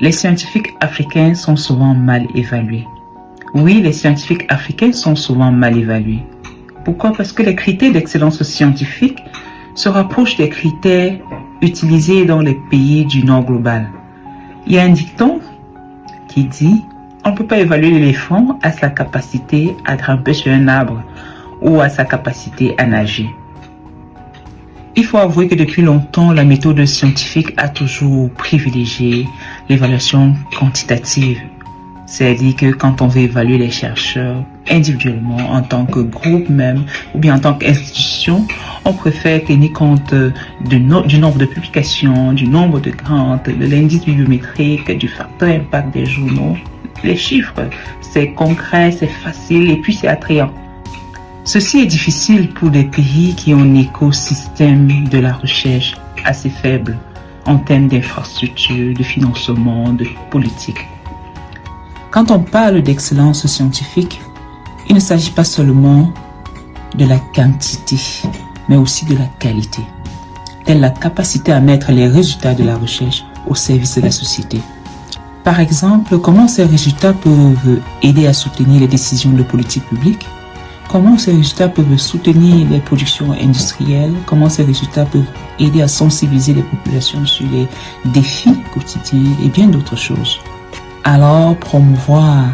Les scientifiques africains sont souvent mal évalués. Oui, les scientifiques africains sont souvent mal évalués. Pourquoi? Parce que les critères d'excellence scientifique se rapprochent des critères utilisés dans les pays du Nord global. Il y a un dicton qui dit « On ne peut pas évaluer l'éléphant à sa capacité à grimper sur un arbre ou à sa capacité à nager ». Il faut avouer que depuis longtemps, la méthode scientifique a toujours privilégié l'évaluation quantitative. C'est-à-dire que quand on veut évaluer les chercheurs individuellement, en tant que groupe même, ou bien en tant qu'institution, on préfère tenir compte du nombre de publications, du nombre de grants, de l'indice bibliométrique, du facteur impact des journaux. Les chiffres, c'est concret, c'est facile et puis c'est attrayant. Ceci est difficile pour des pays qui ont un écosystème de la recherche assez faible en termes d'infrastructures, de financement, de politique. Quand on parle d'excellence scientifique, il ne s'agit pas seulement de la quantité, mais aussi de la qualité, telle la capacité à mettre les résultats de la recherche au service de la société. Par exemple, comment ces résultats peuvent aider à soutenir les décisions de politique publique? Comment ces résultats peuvent soutenir les productions industrielles? Comment ces résultats peuvent aider à sensibiliser les populations sur les défis quotidiens et bien d'autres choses? Alors, promouvoir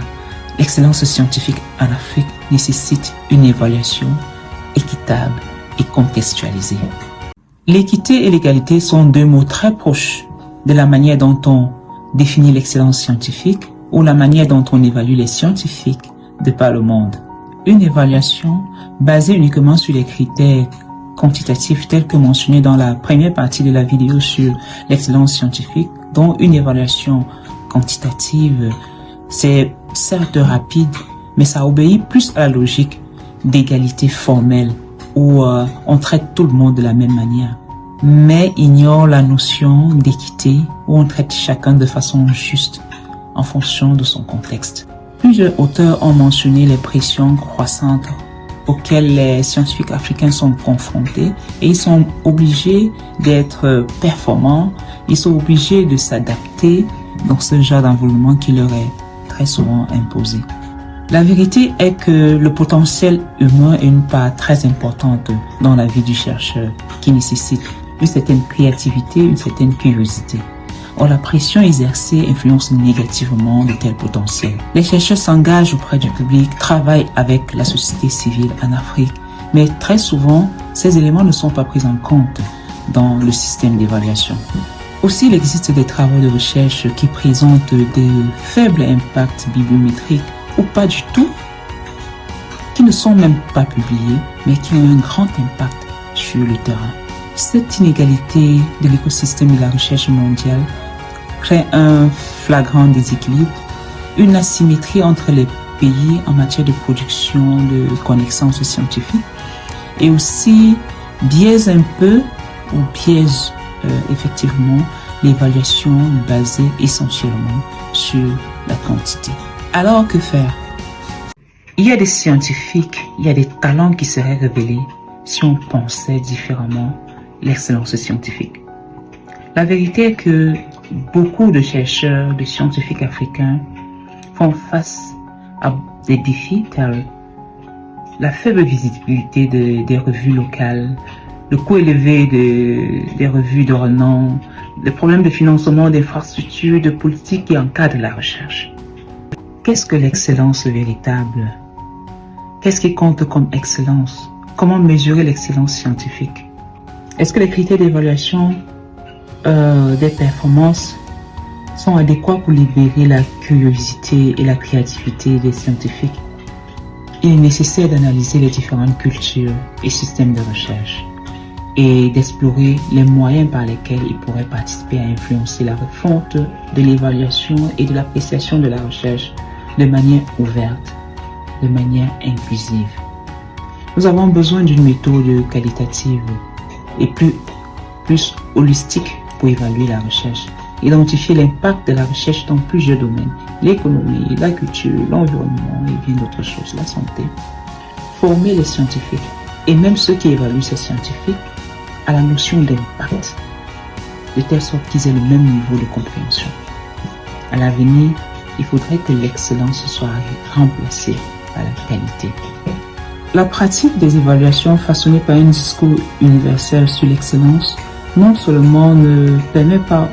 l'excellence scientifique en Afrique nécessite une évaluation équitable et contextualisée. L'équité et l'égalité sont deux mots très proches de la manière dont on définit l'excellence scientifique ou la manière dont on évalue les scientifiques de par le monde. Une évaluation basée uniquement sur les critères quantitatifs tels que mentionnés dans la première partie de la vidéo sur l'excellence scientifique, dont une évaluation quantitative, c'est certes rapide, mais ça obéit plus à la logique d'égalité formelle où on traite tout le monde de la même manière, mais ignore la notion d'équité où on traite chacun de façon juste en fonction de son contexte. Plusieurs auteurs ont mentionné les pressions croissantes auxquelles les scientifiques africains sont confrontés et ils sont obligés d'être performants, ils sont obligés de s'adapter dans ce genre d'environnement qui leur est très souvent imposé. La vérité est que le potentiel humain est une part très importante dans la vie du chercheur qui nécessite une certaine créativité, une certaine curiosité. Or, la pression exercée influence négativement de tels potentiels. Les chercheurs s'engagent auprès du public, travaillent avec la société civile en Afrique, mais très souvent, ces éléments ne sont pas pris en compte dans le système d'évaluation. Aussi, il existe des travaux de recherche qui présentent de faibles impacts bibliométriques ou pas du tout, qui ne sont même pas publiés, mais qui ont un grand impact sur le terrain. Cette inégalité de l'écosystème de la recherche mondiale crée un flagrant déséquilibre, une asymétrie entre les pays en matière de production de connaissances scientifiques et aussi biaise un peu ou biaise effectivement l'évaluation basée essentiellement sur la quantité. Alors que faire? Il y a des scientifiques, il y a des talents qui seraient révélés si on pensait différemment l'excellence scientifique. La vérité est que beaucoup de chercheurs, de scientifiques africains font face à des défis tels la faible visibilité des revues locales, le coût élevé des revues de renom, les problèmes de financement d'infrastructures, de politiques qui encadrent la recherche. Qu'est-ce que l'excellence véritable? Qu'est-ce qui compte comme excellence? Comment mesurer l'excellence scientifique? Est-ce que les critères d'évaluation des performances sont adéquats pour libérer la curiosité et la créativité des scientifiques? Il est nécessaire d'analyser les différentes cultures et systèmes de recherche et d'explorer les moyens par lesquels ils pourraient participer à influencer la refonte de l'évaluation et de l'appréciation de la recherche de manière ouverte, de manière inclusive. Nous avons besoin d'une méthode qualitative et plus holistique pour évaluer la recherche, identifier l'impact de la recherche dans plusieurs domaines, l'économie, la culture, l'environnement et bien d'autres choses, la santé. Former les scientifiques et même ceux qui évaluent ces scientifiques à la notion d'impact, de telle sorte qu'ils aient le même niveau de compréhension. À l'avenir, il faudrait que l'excellence soit remplacée par la qualité. La pratique des évaluations façonnées par un discours universel sur l'excellence non seulement ne permet pas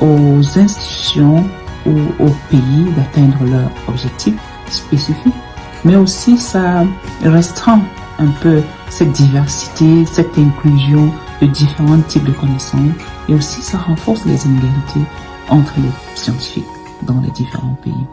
aux institutions ou aux pays d'atteindre leurs objectifs spécifiques, mais aussi ça restreint un peu cette diversité, cette inclusion de différents types de connaissances, et aussi ça renforce les inégalités entre les scientifiques dans les différents pays.